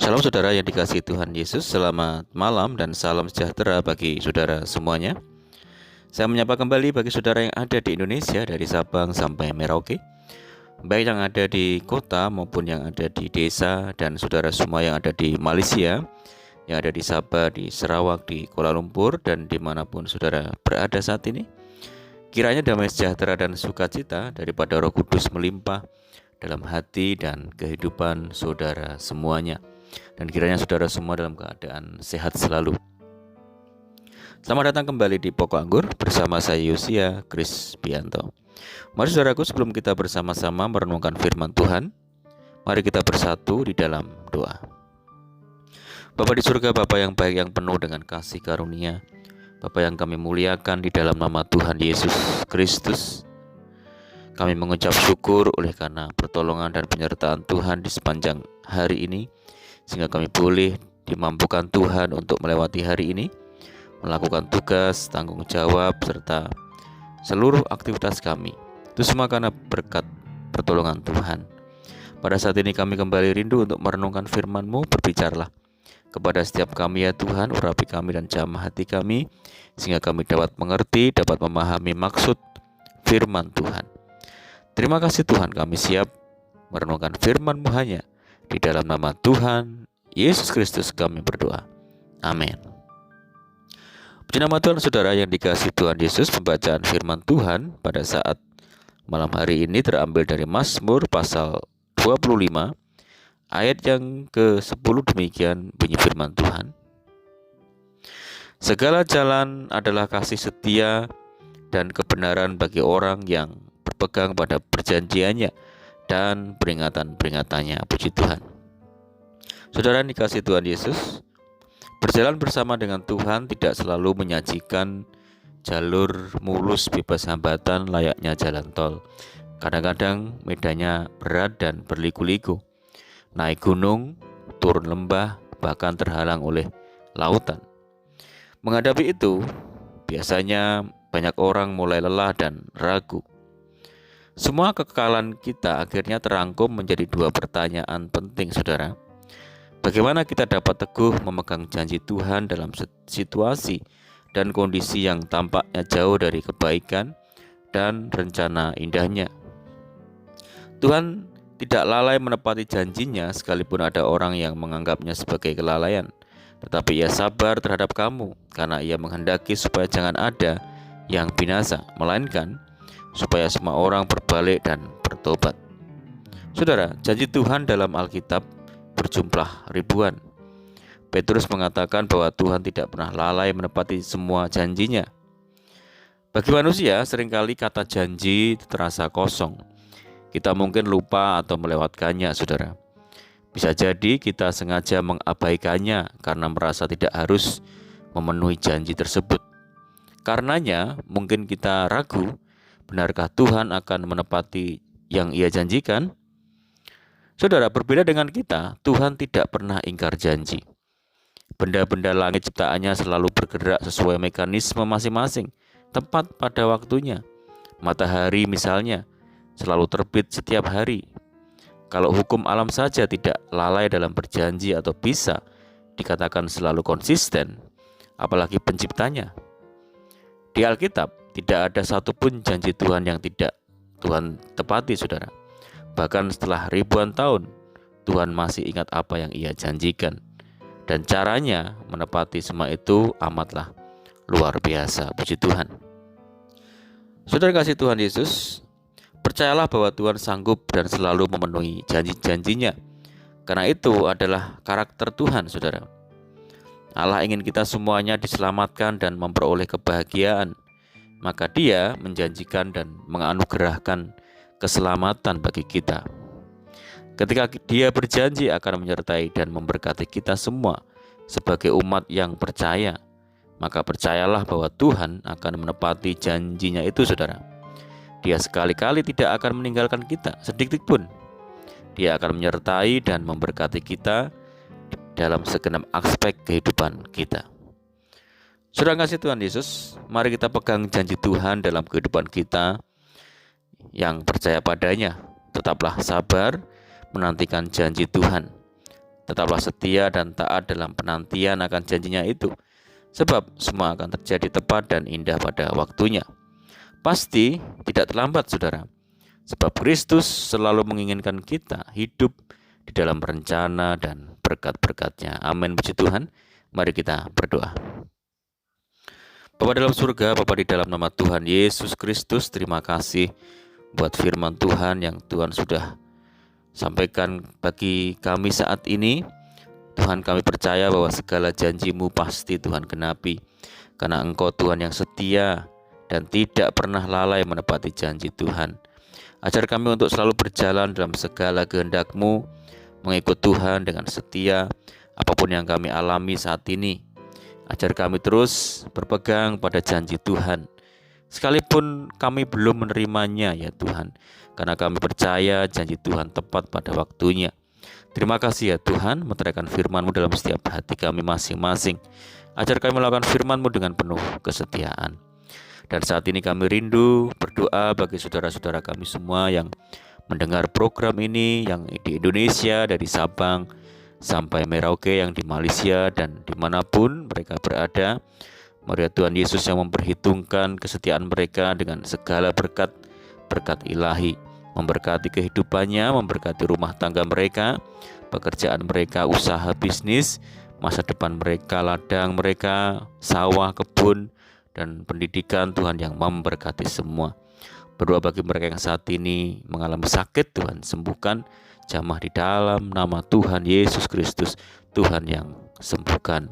Shalom saudara yang dikasihi Tuhan Yesus, selamat malam dan salam sejahtera bagi saudara semuanya. Saya menyapa kembali bagi saudara yang ada di Indonesia dari Sabang sampai Merauke, baik yang ada di kota maupun yang ada di desa, dan saudara semua yang ada di Malaysia, yang ada di Sabah, di Sarawak, di Kuala Lumpur, dan dimanapun saudara berada saat ini. Kiranya damai sejahtera dan sukacita daripada Roh Kudus melimpah dalam hati dan kehidupan saudara semuanya. Dan kiranya saudara semua dalam keadaan sehat selalu. Selamat datang kembali di Pokok Anggur bersama saya Yosia Krisbianto. Mari saudaraku, sebelum kita bersama-sama merenungkan firman Tuhan, mari kita bersatu di dalam doa. Bapa di surga, Bapa yang baik, yang penuh dengan kasih karunia, Bapa yang kami muliakan di dalam nama Tuhan Yesus Kristus, kami mengucap syukur oleh karena pertolongan dan penyertaan Tuhan di sepanjang hari ini, sehingga kami boleh dimampukan Tuhan untuk melewati hari ini, melakukan tugas, tanggung jawab, serta seluruh aktivitas kami. Itu semua karena berkat pertolongan Tuhan. Pada saat ini kami kembali rindu untuk merenungkan firman-Mu. Berbicaralah kepada setiap kami ya Tuhan, urapi kami dan jamah hati kami, sehingga kami dapat mengerti, dapat memahami maksud firman Tuhan. Terima kasih Tuhan, kami siap merenungkan firman-Mu hanya di dalam nama Tuhan Yesus Kristus kami berdoa. Amin. Puji nama Tuhan saudara yang dikasihi Tuhan Yesus. Pembacaan firman Tuhan pada saat malam hari ini terambil dari Mazmur pasal 25 ayat yang ke-10. Demikian bunyi firman Tuhan. Segala jalan adalah kasih setia dan kebenaran bagi orang yang berpegang pada perjanjiannya dan peringatan-peringatannya. Puji Tuhan. Saudara dikasihi Tuhan Yesus, berjalan bersama dengan Tuhan tidak selalu menyajikan jalur mulus bebas hambatan layaknya jalan tol. Kadang-kadang medannya berat dan berliku-liku, naik gunung, turun lembah, bahkan terhalang oleh lautan. Menghadapi itu, biasanya banyak orang mulai lelah dan ragu. Semua kekekalan kita akhirnya terangkum menjadi dua pertanyaan penting, saudara. Bagaimana kita dapat teguh memegang janji Tuhan dalam situasi dan kondisi yang tampaknya jauh dari kebaikan dan rencana indahnya? Tuhan tidak lalai menepati janjinya sekalipun ada orang yang menganggapnya sebagai kelalaian. Tetapi Ia sabar terhadap kamu karena Ia menghendaki supaya jangan ada yang binasa, melainkan supaya semua orang berbalik dan bertobat. Saudara, janji Tuhan dalam Alkitab berjumlah ribuan. Petrus mengatakan bahwa Tuhan tidak pernah lalai menepati semua janjinya. Bagi manusia, seringkali kata janji terasa kosong. Kita mungkin lupa atau melewatkannya, saudara. Bisa jadi kita sengaja mengabaikannya karena merasa tidak harus memenuhi janji tersebut. Karenanya, mungkin kita ragu, benarkah Tuhan akan menepati yang Ia janjikan? Saudara, berbeda dengan kita, Tuhan tidak pernah ingkar janji. Benda-benda langit ciptaannya selalu bergerak sesuai mekanisme masing-masing, tepat pada waktunya. Matahari misalnya, selalu terbit setiap hari. Kalau hukum alam saja tidak lalai dalam berjanji atau bisa dikatakan selalu konsisten, apalagi penciptanya. Di Alkitab, tidak ada satupun janji Tuhan yang tidak Tuhan tepati, saudara. Bahkan setelah ribuan tahun, Tuhan masih ingat apa yang Ia janjikan. Dan caranya menepati semua itu amatlah luar biasa. Puji Tuhan. Saudara kasih Tuhan Yesus, percayalah bahwa Tuhan sanggup dan selalu memenuhi janji-janjinya. Karena itu adalah karakter Tuhan, saudara. Allah ingin kita semuanya diselamatkan dan memperoleh kebahagiaan. Maka Dia menjanjikan dan menganugerahkan keselamatan bagi kita. Ketika Dia berjanji akan menyertai dan memberkati kita semua sebagai umat yang percaya, maka percayalah bahwa Tuhan akan menepati janjinya itu, saudara. Dia sekali-kali tidak akan meninggalkan kita sedikit pun. Dia akan menyertai dan memberkati kita dalam segenap aspek kehidupan kita. Saudara kasih Tuhan Yesus, mari kita pegang janji Tuhan dalam kehidupan kita yang percaya padanya. Tetaplah sabar menantikan janji Tuhan. Tetaplah setia dan taat dalam penantian akan janjinya itu, sebab semua akan terjadi tepat dan indah pada waktunya. Pasti tidak terlambat, saudara, sebab Kristus selalu menginginkan kita hidup di dalam rencana dan berkat-berkat-Nya. Amin, puji Tuhan. Mari kita berdoa. Bapa dalam surga, Bapa di dalam nama Tuhan Yesus Kristus, terima kasih buat firman Tuhan yang Tuhan sudah sampaikan bagi kami saat ini. Tuhan, kami percaya bahwa segala janji-Mu pasti Tuhan genapi, karena Engkau Tuhan yang setia dan tidak pernah lalai menepati janji Tuhan. Ajar kami untuk selalu berjalan dalam segala kehendak-Mu, mengikut Tuhan dengan setia apapun yang kami alami saat ini. Ajar kami terus berpegang pada janji Tuhan, sekalipun kami belum menerimanya ya Tuhan, karena kami percaya janji Tuhan tepat pada waktunya. Terima kasih ya Tuhan, meteraikan firman-Mu dalam setiap hati kami masing-masing. Ajar kami melakukan firman-Mu dengan penuh kesetiaan. Dan saat ini kami rindu berdoa bagi saudara-saudara kami semua yang mendengar program ini, yang di Indonesia, dari Sabang sampai Merauke, yang di Malaysia dan dimanapun mereka berada. Mari Tuhan Yesus yang memperhitungkan kesetiaan mereka dengan segala berkat ilahi, memberkati kehidupannya, memberkati rumah tangga mereka, pekerjaan mereka, usaha bisnis, masa depan mereka, ladang mereka, sawah, kebun, dan pendidikan. Tuhan yang memberkati semua. Berdoa bagi mereka yang saat ini mengalami sakit, Tuhan sembuhkan, jamah di dalam nama Tuhan Yesus Kristus, Tuhan yang sembuhkan.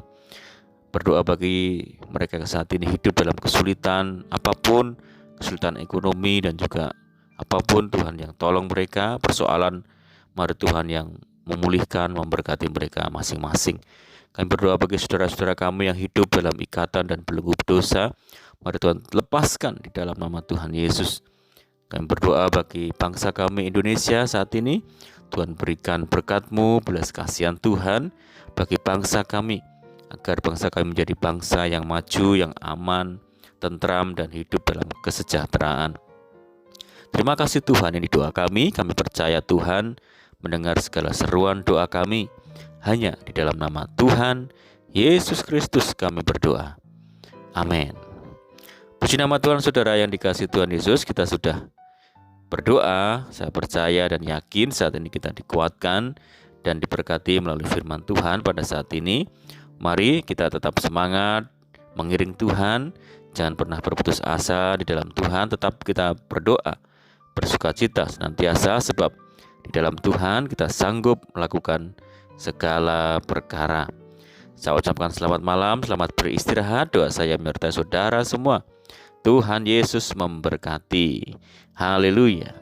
Berdoa bagi mereka yang saat ini hidup dalam kesulitan apapun, kesulitan ekonomi dan juga apapun, Tuhan yang tolong mereka, persoalan, mari Tuhan yang memulihkan, memberkati mereka masing-masing. Kami berdoa bagi saudara-saudara kami yang hidup dalam ikatan dan belenggu dosa, mari Tuhan lepaskan di dalam nama Tuhan Yesus. Kami berdoa bagi bangsa kami Indonesia saat ini, Tuhan berikan berkat-Mu, belas kasihan Tuhan bagi bangsa kami, agar bangsa kami menjadi bangsa yang maju, yang aman, tentram, dan hidup dalam kesejahteraan. Terima kasih Tuhan, ini doa kami percaya Tuhan mendengar segala seruan doa kami. Hanya di dalam nama Tuhan Yesus Kristus kami berdoa. Amin. Puji nama Tuhan, saudara yang dikasihi Tuhan Yesus, kita sudah berdoa. Saya percaya dan yakin saat ini kita dikuatkan dan diberkati melalui firman Tuhan pada saat ini. Mari kita tetap semangat mengiring Tuhan, jangan pernah berputus asa di dalam Tuhan, tetap kita berdoa, bersukacita senantiasa, sebab di dalam Tuhan kita sanggup melakukan segala perkara. Saya ucapkan selamat malam, selamat beristirahat. Doa saya menyertai saudara semua. Tuhan Yesus memberkati. Haleluya.